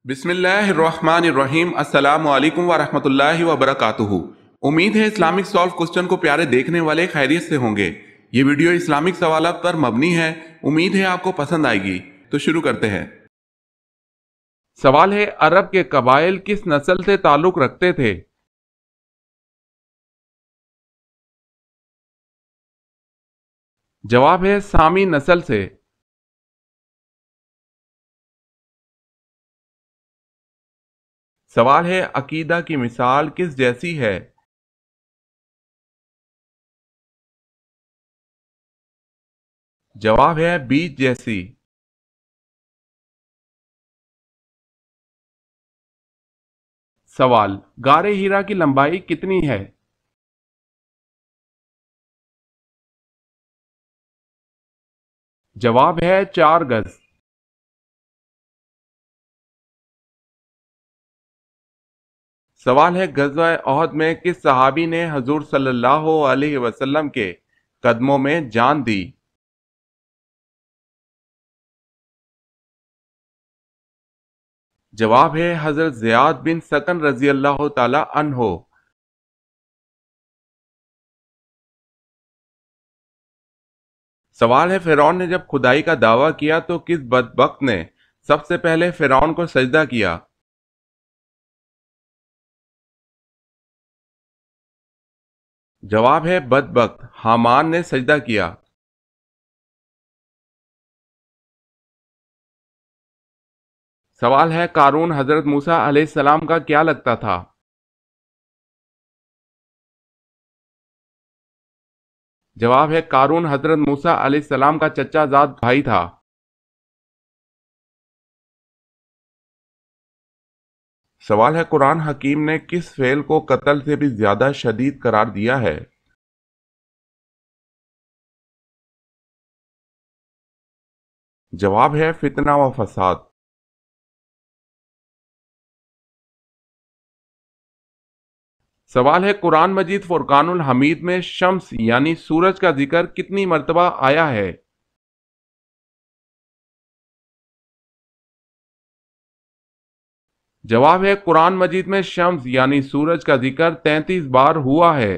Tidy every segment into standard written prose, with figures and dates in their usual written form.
बिस्मिल्लाहिर्रहमानिर्रहीम। अस्सलामु अलैकुम वरहमतुल्लाहि वबरकातुहू। उम्मीद है इस्लामिक सॉल्व क्वेश्चन को प्यारे देखने वाले खैरियत से होंगे। ये वीडियो इस्लामिक सवालात पर मबनी है। उम्मीद है आपको पसंद आएगी। तो शुरू करते हैं। सवाल है, अरब के कबाइल किस नस्ल से ताल्लुक रखते थे? जवाब है सामी नस्ल से। सवाल है, अकीदा की मिसाल किस जैसी है? जवाब है बीज जैसी। सवाल, गारे हीरा की लंबाई कितनी है? जवाब है 4 गज। सवाल है, गज़वा ओहद में किस सहाबी ने हजूर सल्लल्लाहु अलैहि वसल्लम के कदमों में जान दी? जवाब है हजरत ज़ियाद बिन सकन रजी अल्लाह ताला अन्हो। सवाल है, फिरौन ने जब खुदाई का दावा किया तो किस बदबख्त ने सबसे पहले फिरौन को सजदा किया? जवाब है बदबख्त हामान ने सजदा किया। सवाल है, कारून हजरत मूसा अलैहिस्सलाम का क्या लगता था? जवाब है कारून हजरत मूसा अलैहिस्सलाम का चचाजाद भाई था। सवाल है, कुरान हकीम ने किस फेल को कत्ल से भी ज्यादा शदीद करार दिया है? जवाब है फितना व फसाद। सवाल है, कुरान मजीद फुरकानुल हमीद में शम्स यानी सूरज का जिक्र कितनी मर्तबा आया है? जवाब है कुरान मजीद में शम्स यानी सूरज का जिक्र 33 बार हुआ है।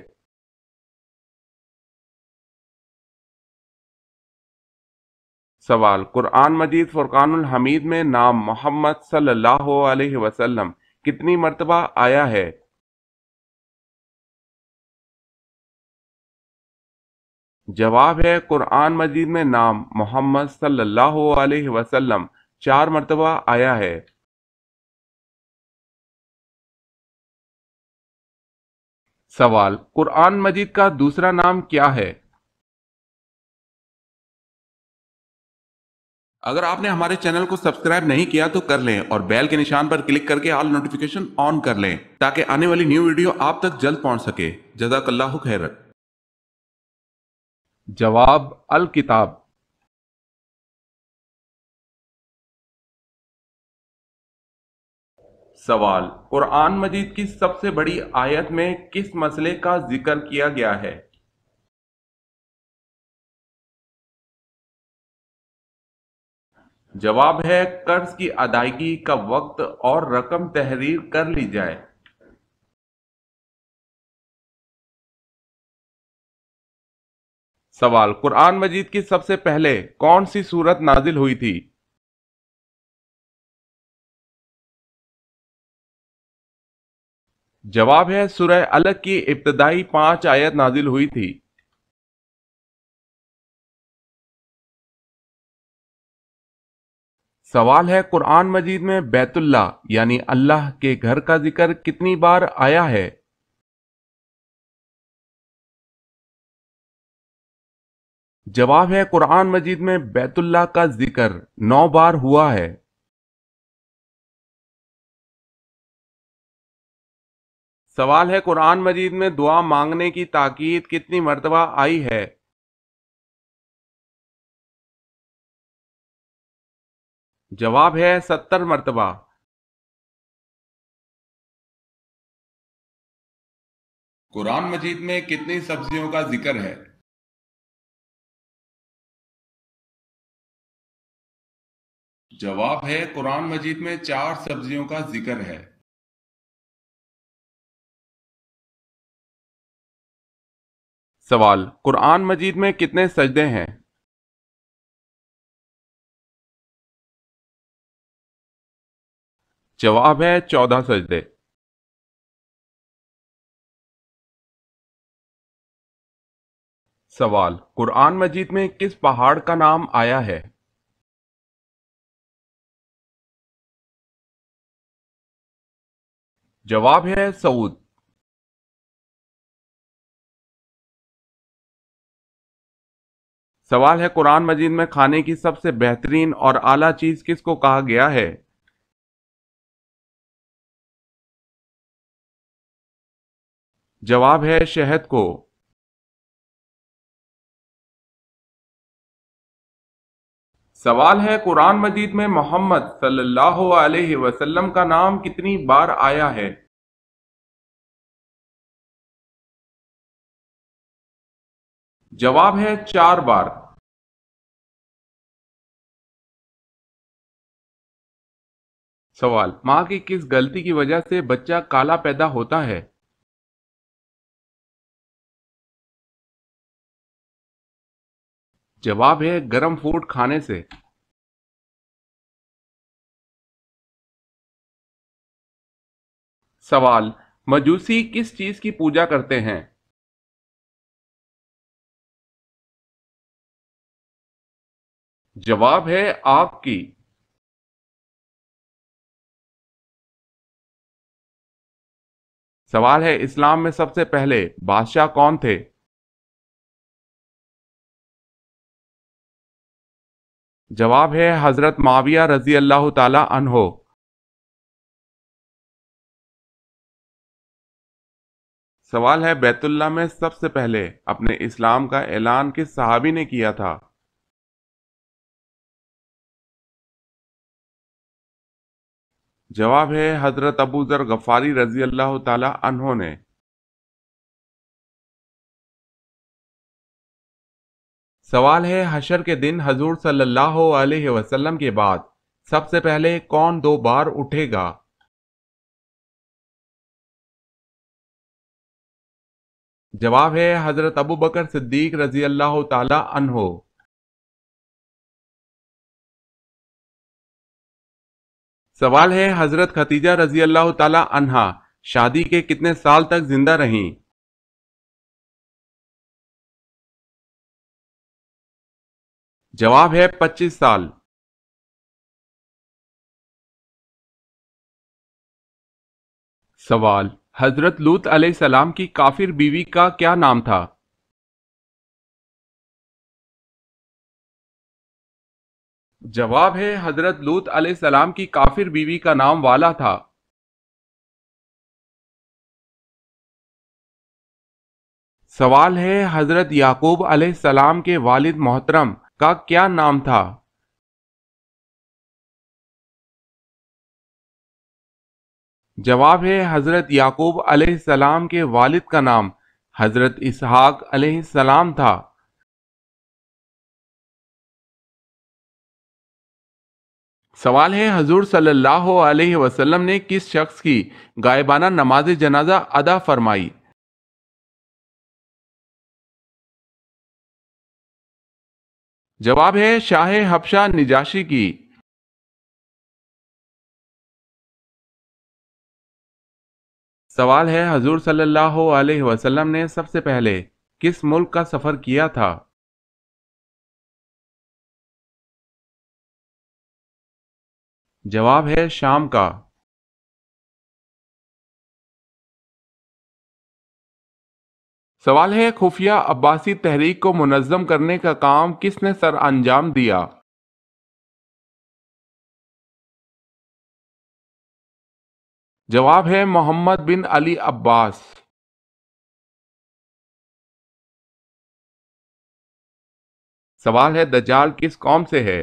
सवाल, कुरान मजीद फुरकानुल हमीद में नाम मोहम्मद सल्लल्लाहु अलैहि वसल्लम कितनी मर्तबा आया है? जवाब है कुरान मजीद में नाम मोहम्मद सल्लल्लाहु अलैहि वसल्लम 4 मर्तबा आया है। सवाल, कुरान मजीद का दूसरा नाम क्या है? अगर आपने हमारे चैनल को सब्सक्राइब नहीं किया तो कर लें और बेल के निशान पर क्लिक करके ऑल नोटिफिकेशन ऑन कर लें ताकि आने वाली न्यू वीडियो आप तक जल्द पहुंच सके। जज़ाकल्लाहु खैरन। जवाब अल किताब। सवाल, कुरान मजीद की सबसे बड़ी आयत में किस मसले का जिक्र किया गया है? जवाब है कर्ज की अदायगी का वक्त और रकम तहरीर कर ली जाए। सवाल, कुरान मजीद की सबसे पहले कौन सी सूरत नाजिल हुई थी? जवाब है सूरह अलग की इब्तदाई 5 आयत नाजिल हुई थी। सवाल है, कुरान मजीद में बैतुल्लाह यानी अल्लाह के घर का जिक्र कितनी बार आया है? जवाब है कुरान मजीद में बैतुल्लाह का जिक्र 9 बार हुआ है। सवाल है, कुरान मजीद में दुआ मांगने की ताकीद कितनी मर्तबा आई है? जवाब है 70 मर्तबा। कुरान मजीद में कितनी सब्जियों का जिक्र है? जवाब है कुरान मजीद में 4 सब्जियों का जिक्र है। सवाल, कुरान मजीद में कितने सजदे हैं? जवाब है 14 सजदे। सवाल, कुरान मजीद में किस पहाड़ का नाम आया है? जवाब है सऊद। सवाल है, कुरान मजीद में खाने की सबसे बेहतरीन और आला चीज किसको कहा गया है? जवाब है शहद को। सवाल है, कुरान मजीद में मोहम्मद सल्लल्लाहु अलैहि वसल्लम का नाम कितनी बार आया है? जवाब है 4 बार। सवाल, माँ की किस गलती की वजह से बच्चा काला पैदा होता है? जवाब है गरम फूड खाने से। सवाल, मजूसी किस चीज की पूजा करते हैं? जवाब है आग की। सवाल है, इस्लाम में सबसे पहले बादशाह कौन थे? जवाब है हजरत माविया रजी अल्लाह ताला अन्हो। सवाल है, बैतुल्लाह में सबसे पहले अपने इस्लाम का ऐलान किस सहाबी ने किया था? जवाब है हजरत अबू जर गफारी रजी अल्लाह ताला अन्हो ने। सवाल है, हशर के दिन हजूर सल्लल्लाहु अलैहि वसल्लम के बाद सबसे पहले कौन 2 बार उठेगा? जवाब है हजरत अबू बकर सिद्दीक रजी अल्लाह ताला अन्हो। सवाल है, हजरत खतीजा रजी अल्लाह ताला अन्हा शादी के कितने साल तक जिंदा रहीं? जवाब है 25 साल। सवाल, हजरत लूत अलैहिस्सलाम की काफिर बीवी का क्या नाम था? जवाब है हजरत लूत अलैहिस्सलाम की काफिर बीवी का नाम वाला था। सवाल है, हजरत याकूब अलैहिस्सलाम के वालिद मोहतरम का क्या नाम था? जवाब है हजरत याकूब अलैहिस्सलाम के वालिद का नाम हजरत इसहाक अलैहिस्सलाम था। सवाल है, हजूर सल्लल्लाहु अलैहि वसल्लम ने किस शख्स की गायबाना नमाज जनाजा अदा फरमाई? जवाब है शाह हबशा निजाशी की। सवाल है, हजूर सल्लल्लाहु अलैहि वसल्लम ने सबसे पहले किस मुल्क का सफर किया था? जवाब है शाम का। सवाल है, खुफिया अब्बासी तहरीक को मुनज़्ज़म करने का काम किसने सर अंजाम दिया? जवाब है मोहम्मद बिन अली अब्बास। सवाल है, दज्जाल किस कौम से है?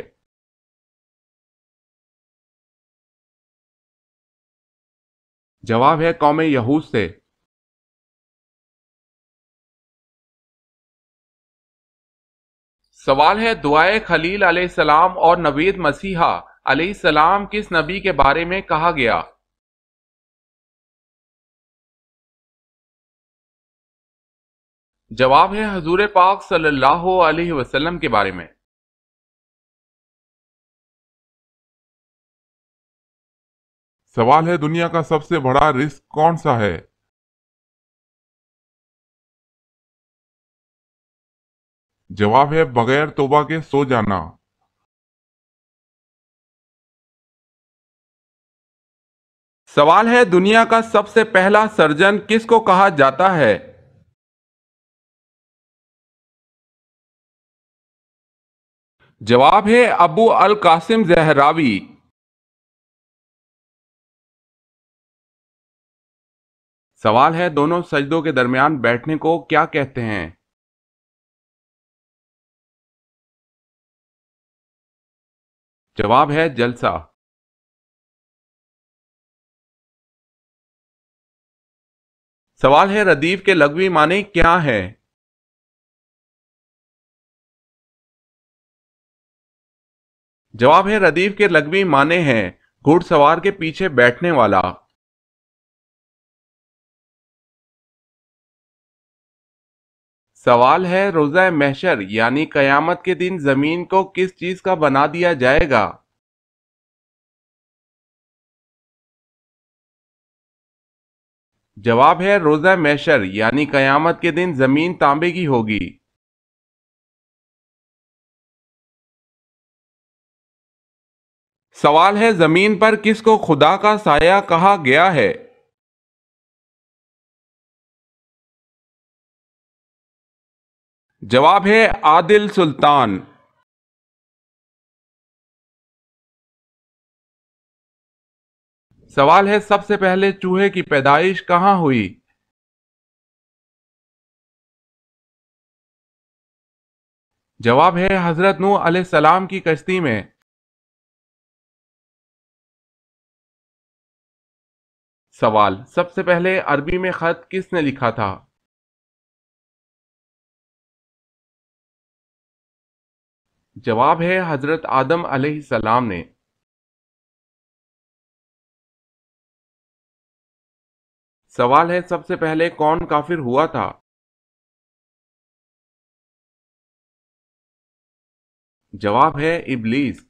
जवाब है कौम यहूद से। सवाल है, दुआए खलील अलैहिस्सलाम और नबीद मसीहा علیہ السلام کس نبی کے بارے میں کہا گیا؟ جواب ہے حضور پاک صلی اللہ علیہ وسلم کے بارے میں۔ سوال ہے دنیا کا سب سے بڑا رزق کون سا ہے؟ جواب ہے بغیر توبہ کے سو جانا۔ سوال ہے دنیا کا سب سے پہلا سرجن کس کو کہا جاتا ہے؟ جواب ہے ابو القاسم زہراوی۔ سوال ہے دونوں سجدوں کے درمیان بیٹھنے کو کیا کہتے ہیں؟ جواب ہے جلسہ۔ سوال ہے ردیف کے لغوی معنی کیا ہے؟ جواب ہے ردیف کے لغوی معنی ہیں گھڑ سوار کے پیچھے بیٹھنے والا۔ سوال ہے روزہ محشر یعنی قیامت کے دن زمین کو کس چیز کا بنا دیا جائے گا؟ جواب ہے روزہ محشر یعنی قیامت کے دن زمین تانبے کی ہوگی۔ سوال ہے زمین پر کس کو خدا کا سایہ کہا گیا ہے؟ جواب ہے عادل سلطان۔ سوال ہے سب سے پہلے چوہے کی پیدائش کہاں ہوئی؟ جواب ہے حضرت نوح علیہ السلام کی کشتی میں۔ سوال سب سے پہلے عربی میں خط کس نے لکھا تھا؟ جواب ہے حضرت آدم علیہ السلام نے۔ سوال ہے سب سے پہلے کون کافر ہوا تھا؟ جواب ہے ابلیس۔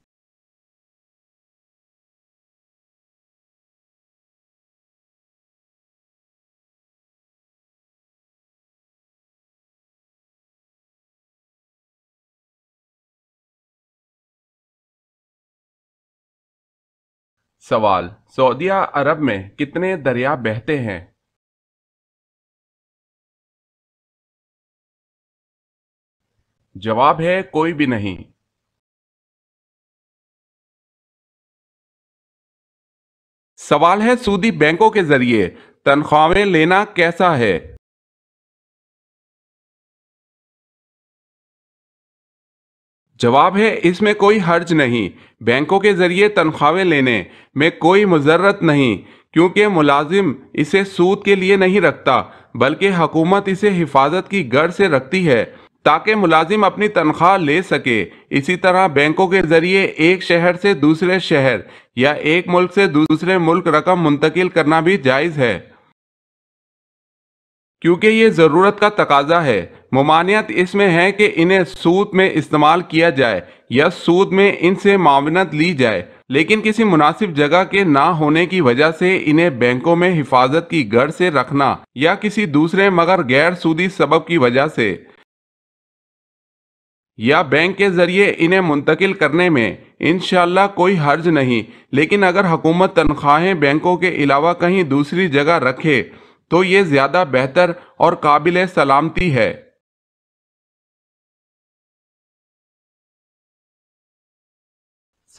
سوال سعودیہ عرب میں کتنے دریا بہتے ہیں؟ جواب ہے کوئی بھی نہیں۔ سوال ہے سودی بینکوں کے ذریعے تنخواہیں لینا کیسا ہے؟ جواب ہے اس میں کوئی حرج نہیں۔ بینکوں کے ذریعے تنخواہیں لینے میں کوئی مضرت نہیں، کیونکہ ملازم اسے سود کے لیے نہیں رکھتا بلکہ حکومت اسے حفاظت کی غرض سے رکھتی ہے تاکہ ملازم اپنی تنخواہ لے سکے۔ اسی طرح بینکوں کے ذریعے ایک شہر سے دوسرے شہر یا ایک ملک سے دوسرے ملک رقم منتقل کرنا بھی جائز ہے، کیونکہ یہ ضرورت کا تقاضا ہے۔ ممانعت اس میں ہے کہ انہیں سود میں استعمال کیا جائے یا سود میں ان سے معاونت لی جائے، لیکن کسی مناسب جگہ کے نہ ہونے کی وجہ سے انہیں بینکوں میں حفاظت کی غرض سے رکھنا یا کسی دوسرے مگر غیر سودی سبب کی وجہ سے یا بینک کے ذریعے انہیں منتقل کرنے میں انشاءاللہ کوئی حرج نہیں، لیکن اگر حکومت تنخواہیں بینکوں کے علاوہ کہیں دوسری جگہ رکھے تو یہ زیادہ بہتر اور قابل سلامتی ہے۔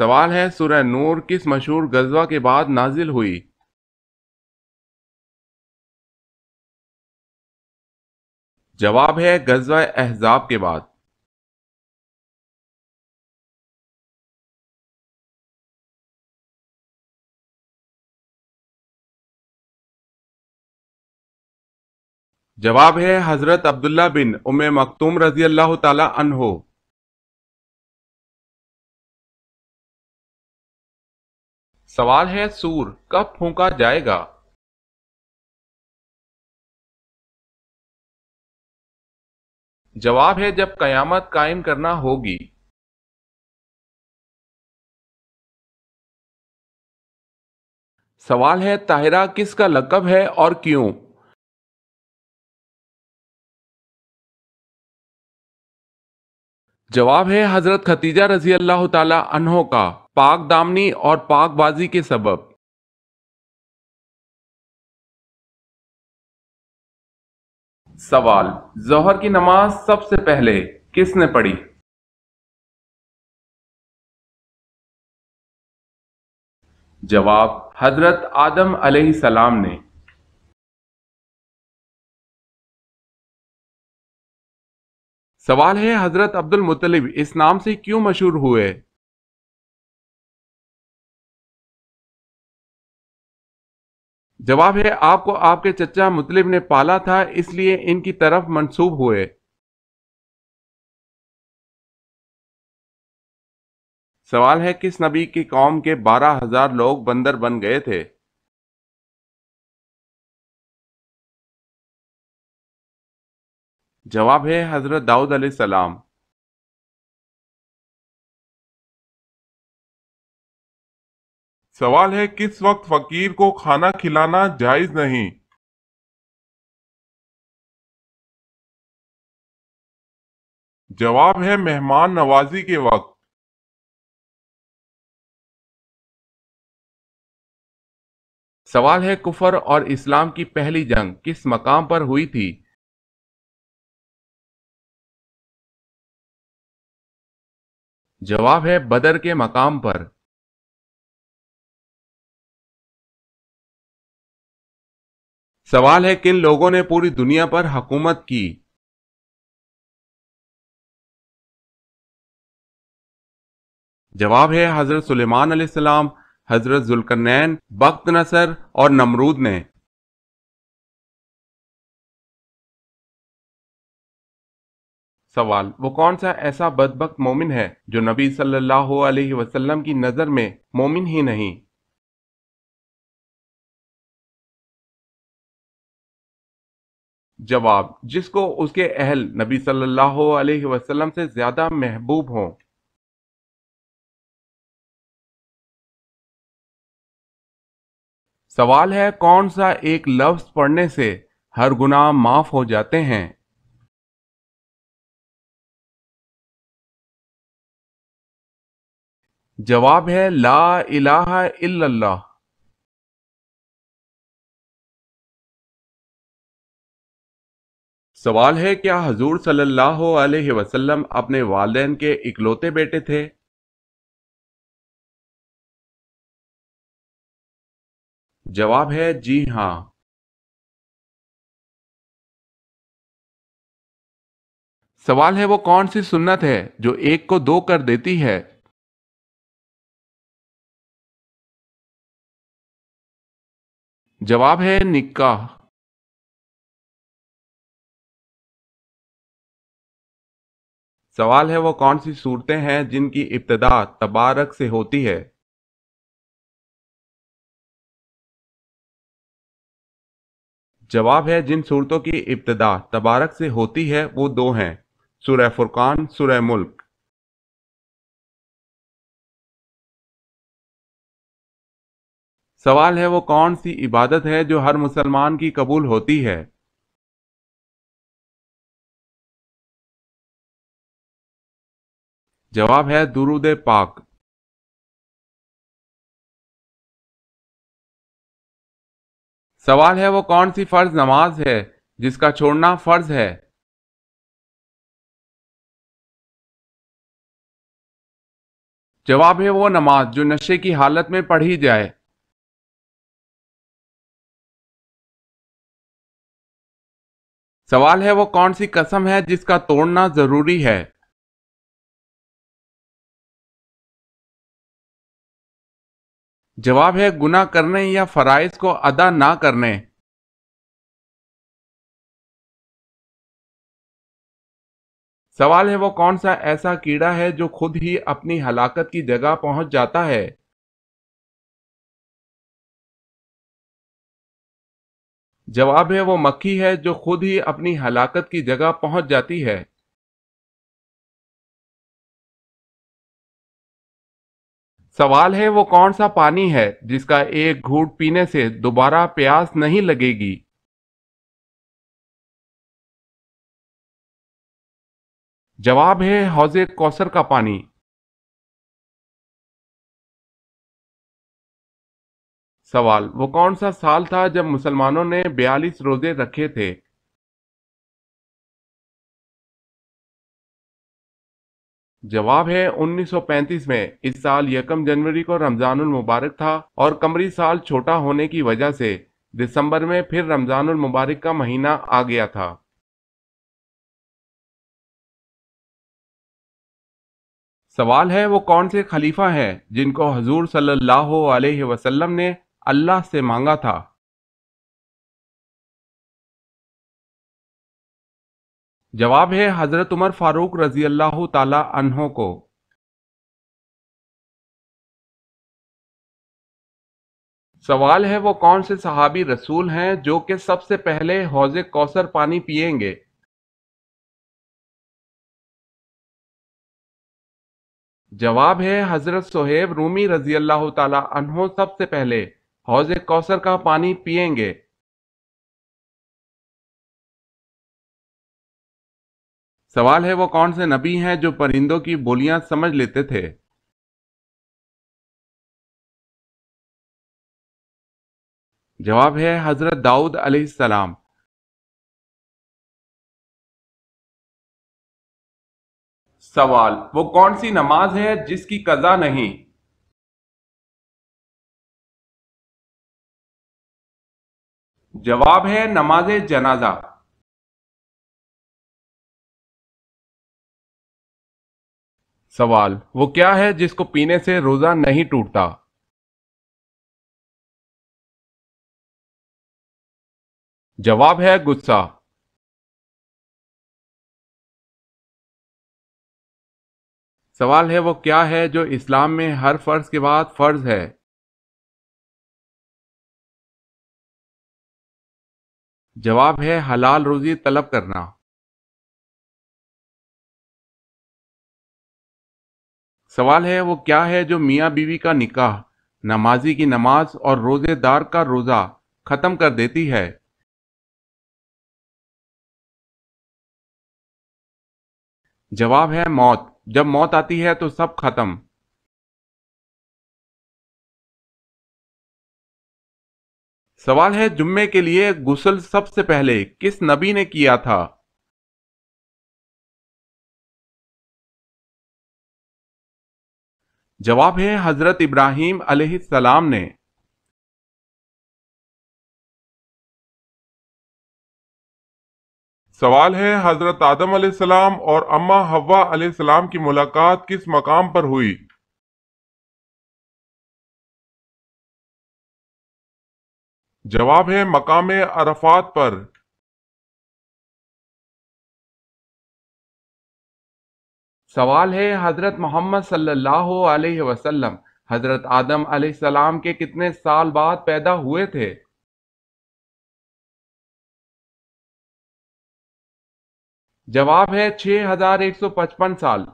سوال ہے سورہ نور کس مشہور غزوہ کے بعد نازل ہوئی؟ جواب ہے غزوہ احزاب کے بعد۔ جواب ہے حضرت عبداللہ بن ام مکتوم رضی اللہ تعالی عنہ۔ सवाल है सूर कब फूंका जाएगा। जवाब है जब कयामत कायम करना होगी। सवाल है ताहिरा किसका लक़ब है और क्यों। जवाब है हजरत खतीजा रजी अल्लाह ताला अन्हो का, पाक दामनी और पाकबाजी के सबब। सवाल जोहर की नमाज सबसे पहले किसने पढ़ी। जवाब हजरत आदम अलैहिस्सलाम ने। सवाल है हजरत अब्दुल मुत्तलिब इस नाम से क्यों मशहूर हुए। जवाब है आपको आपके चचा मुत्तलिब ने पाला था इसलिए इनकी तरफ मंसूब हुए। सवाल है किस नबी की कौम के 12,000 लोग बंदर बन गए थे। जवाब है हजरत दाऊद अलैहिस्सलाम। सवाल है किस वक्त फकीर को खाना खिलाना जायज नहीं। जवाब है मेहमान नवाजी के वक्त। सवाल है कुफर और इस्लाम की पहली जंग किस मकाम पर हुई थी। जवाब है बदर के मकाम पर। सवाल है किन लोगों ने पूरी दुनिया पर हुकूमत की। जवाब है हजरत सुलेमान अलैहिस्सलाम, हजरत जुल्करनैन, बख्त नसर और नमरूद ने। सवाल वो कौन सा ऐसा बदबख्त मोमिन है जो नबी सल्लल्लाहु अलैहि वसल्लम की नजर में मोमिन ही नहीं। जवाब जिसको उसके अहल नबी सल्लल्लाहु अलैहि वसल्लम से ज्यादा महबूब हों। सवाल है कौन सा एक लफ्ज पढ़ने से हर गुनाह माफ हो जाते हैं। जवाब है ला इलाहा इल्लल्लाह। सवाल है क्या हजूर सल्लल्लाहु अलैहि वसल्लम अपने वालिदैन के इकलौते बेटे थे। जवाब है जी हाँ। सवाल है वो कौन सी सुन्नत है जो एक को दो कर देती है। जवाब है निकाह। सवाल है वो कौन सी सूरतें हैं जिनकी इब्तिदा तबारक से होती है। जवाब है जिन सूरतों की इब्तिदा तबारक से होती है वो दो हैं, सूरह फुरकान, सूरह मुल्क। सवाल है वो कौन सी इबादत है जो हर मुसलमान की कबूल होती है। जवाब है दुरूद पाक। सवाल है वो कौन सी फर्ज नमाज है जिसका छोड़ना फर्ज है। जवाब है वो नमाज जो नशे की हालत में पढ़ी जाए। सवाल है वो कौन सी कसम है जिसका तोड़ना जरूरी है। जवाब है गुनाह करने या फराइज को अदा ना करने। सवाल है वो कौन सा ऐसा कीड़ा है जो खुद ही अपनी हलाकत की जगह पहुंच जाता है। जवाब है वो मक्खी है जो खुद ही अपनी हलाकत की जगह पहुंच जाती है। सवाल है वो कौन सा पानी है जिसका एक घूंट पीने से दोबारा प्यास नहीं लगेगी। जवाब है हौज़े कौसर का पानी। सवाल वो कौन सा साल था जब मुसलमानों ने 42 रोजे रखे थे। जवाब है 1935 में। इस साल यकम जनवरी को रमजानुल मुबारक था और कमरी साल छोटा होने की वजह से दिसंबर में फिर रमजानुल मुबारक का महीना आ गया था। सवाल है वो कौन से खलीफा हैं जिनको हजूर सल्लल्लाहु अलैहि वसल्लम ने अल्लाह से मांगा था। जवाब है हजरत उमर फारूक रजी अल्लाह ताला अन्हो को। सवाल है वो कौन से सहाबी रसूल हैं जो कि सबसे पहले हौज़े कौसर पानी पिएंगे। जवाब है हजरत सोहेब रूमी रजी अल्लाह ताला अन्हो सबसे पहले हौज़े कौसर का पानी पिएंगे। सवाल है वो कौन से नबी हैं जो परिंदों की बोलियां समझ लेते थे। जवाब है हजरत दाऊद अलैहिस्सलाम। सवाल वो कौन सी नमाज है जिसकी कज़ा नहीं। जवाब है नमाज जनाजा। सवाल वो क्या है जिसको पीने से रोजा नहीं टूटता। जवाब है गुस्सा। सवाल है वो क्या है जो इस्लाम में हर फर्ज के बाद फर्ज है। जवाब है हलाल रोजी तलब करना। सवाल है वो क्या है जो मियाँ बीवी का निकाह, नमाजी की नमाज और रोजेदार का रोजा खत्म कर देती है। जवाब है मौत। जब मौत आती है तो सब खत्म। सवाल है जुम्मे के लिए गुस्ल सबसे पहले किस नबी ने किया था। जवाब है हजरत इब्राहीम अलैहिस्सलाम ने। सवाल है हजरत आदम अलैहिस्सलाम और अम्मा हव्वा अलैहिस्सलाम की मुलाकात किस मकाम पर हुई। जवाब है मकाम अरफात पर। सवाल है हजरत मोहम्मद सल्लल्लाहु अलैहि वसल्लम हजरत आदम अलैहिस्सलाम के कितने साल बाद पैदा हुए थे। जवाब है 6155 साल।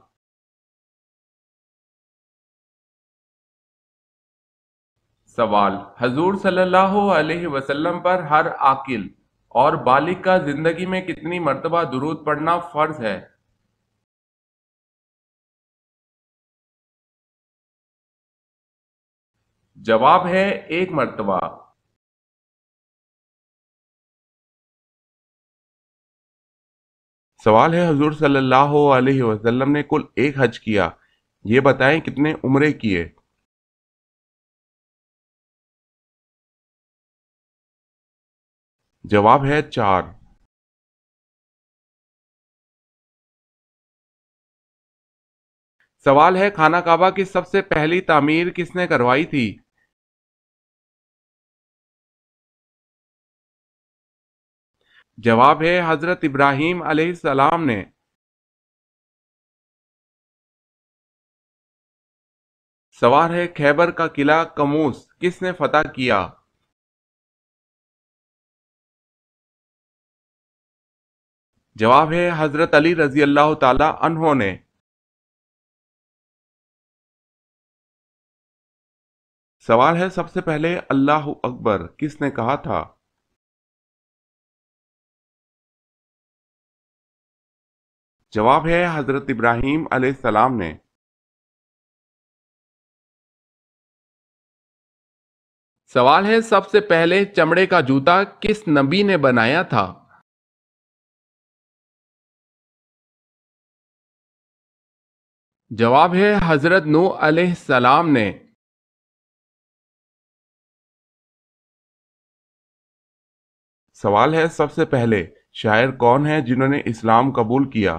सवाल हजूर सल्लल्लाहु अलैहि वसल्लम पर हर आकिल और बालिग का जिंदगी में कितनी मर्तबा दुरूद पढ़ना फर्ज है। जवाब है एक मर्तबा। सवाल है हजूर सल्लल्लाहु अलैहि वसल्लम ने कुल एक हज किया, ये बताएं कितने उम्रे किए। जवाब है 4। सवाल है खाना काबा की सबसे पहली तामीर किसने करवाई थी। जवाब है हजरत इब्राहीम अलैहिस्सलाम ने। सवाल है खैबर का किला कमूस किसने फतह किया। जवाब है हजरत अली रजी अल्लाह ताला अन्हो ने। सवाल है सबसे पहले अल्लाह अकबर किसने कहा था? जवाब है हजरत इब्राहीम अलैहिस्सलाम ने। सवाल है सबसे पहले चमड़े का जूता किस नबी ने बनाया था? जवाब है हजरत नूह अलैहिस्सलाम ने। सवाल है सबसे पहले शायर कौन है जिन्होंने इस्लाम कबूल किया?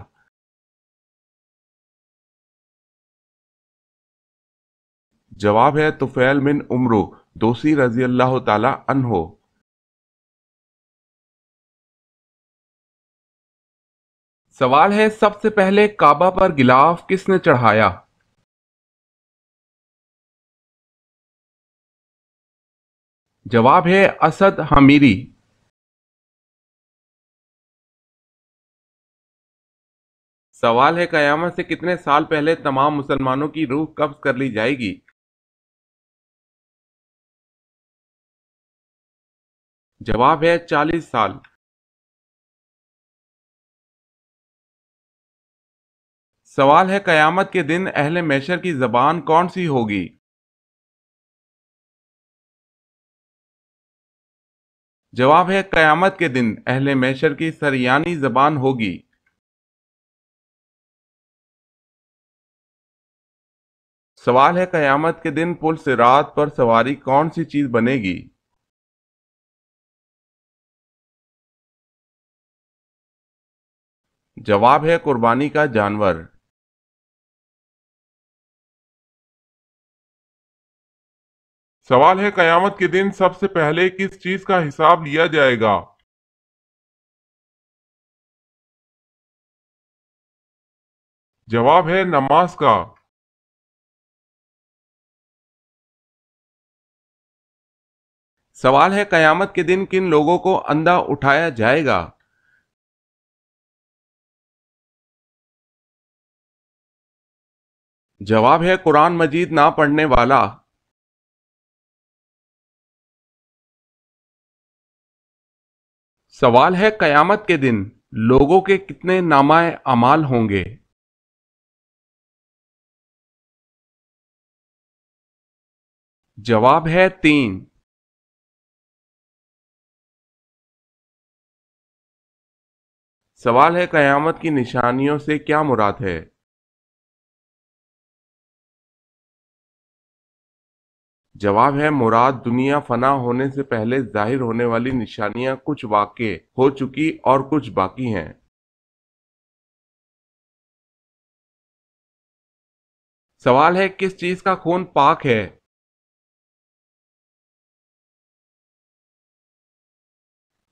जवाब है तुफैल बिन उम्रू दोसी रजी अल्लाह ताला अन्हो। सवाल है सबसे पहले काबा पर गिलाफ किसने चढ़ाया? जवाब है असद हमीरी। सवाल है कयामत से कितने साल पहले तमाम मुसलमानों की रूह कब्ज कर ली जाएगी? जवाब है 40 साल। सवाल है कयामत के दिन अहले मैशर की जबान कौन सी होगी? जवाब है कयामत के दिन अहले मैशर की सरयानी जबान होगी। सवाल है कयामत के दिन पुल सिरात पर सवारी कौन सी चीज बनेगी? जवाब है कुर्बानी का जानवर। सवाल है कयामत के दिन सबसे पहले किस चीज का हिसाब लिया जाएगा? जवाब है नमाज का। सवाल है कयामत के दिन किन लोगों को अंधा उठाया जाएगा? जवाब है कुरान मजीद ना पढ़ने वाला। सवाल है कयामत के दिन लोगों के कितने नामाए अमाल होंगे? जवाब है 3। सवाल है कयामत की निशानियों से क्या मुराद है? जवाब है मुराद दुनिया फना होने से पहले जाहिर होने वाली निशानियां कुछ वाक़े हो चुकी और कुछ बाकी हैं। सवाल है किस चीज का खून पाक है?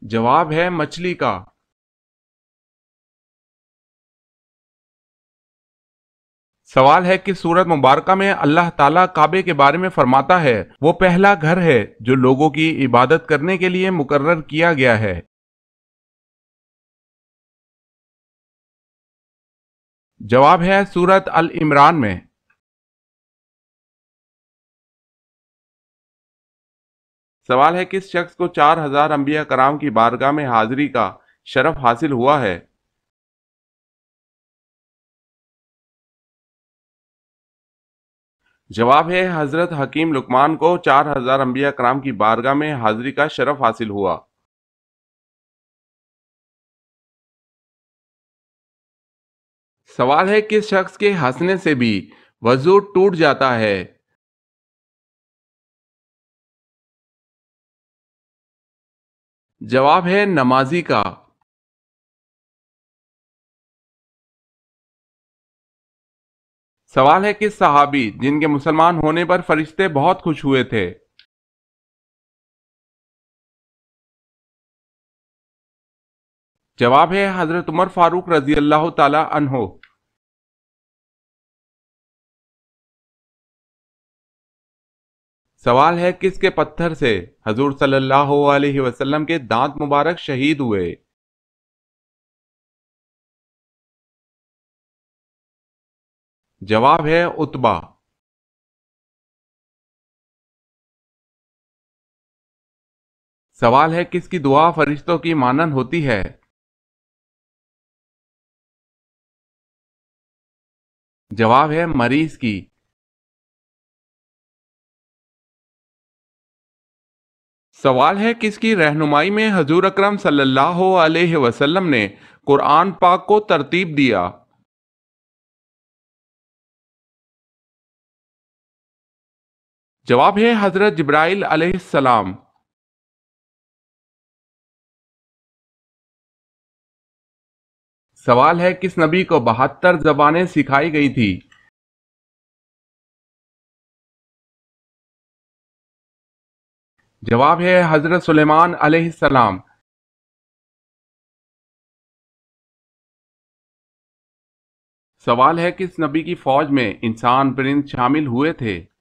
जवाब है मछली का। सवाल है कि सूरत मुबारका में अल्लाह ताला काबे के बारे में फरमाता है वो पहला घर है जो लोगों की इबादत करने के लिए मुकर्रर किया गया है। जवाब है सूरत अल इमरान में। सवाल है किस शख्स को 4000 अंबिया कराम की बारगाह में हाजिरी का शरफ हासिल हुआ है? जवाब है हजरत हकीम लुकमान को 4000 अंबिया कराम की बारगाह में हाजिरी का शरफ हासिल हुआ। सवाल है किस शख्स के हंसने से भी वजू टूट जाता है? जवाब है नमाजी का। सवाल है किस सहाबी जिनके मुसलमान होने पर फरिश्ते बहुत खुश हुए थे? जवाब है हजरत उमर फारूक रजी अल्लाह ताला अन्हो। सवाल है किसके पत्थर से हजूर सल्लल्लाहु अलैहि वसल्लम के दांत मुबारक शहीद हुए? जवाब है उत्बा। सवाल है किसकी दुआ फरिश्तों की मानंद होती है? जवाब है मरीज की। सवाल है किसकी रहनुमाई में हजूर अकरम सल्लल्लाहु अलैहि वसल्लम ने कुरान पाक को तरतीब दिया? जवाब है हजरत जिब्राइल अलैहिस्सलाम। सवाल है किस नबी को 72 जबानें सिखाई गई थी? जवाब है हजरत सुलेमान अलैहिस्सलाम। सवाल है किस नबी की फौज में इंसान परिंद शामिल हुए थे?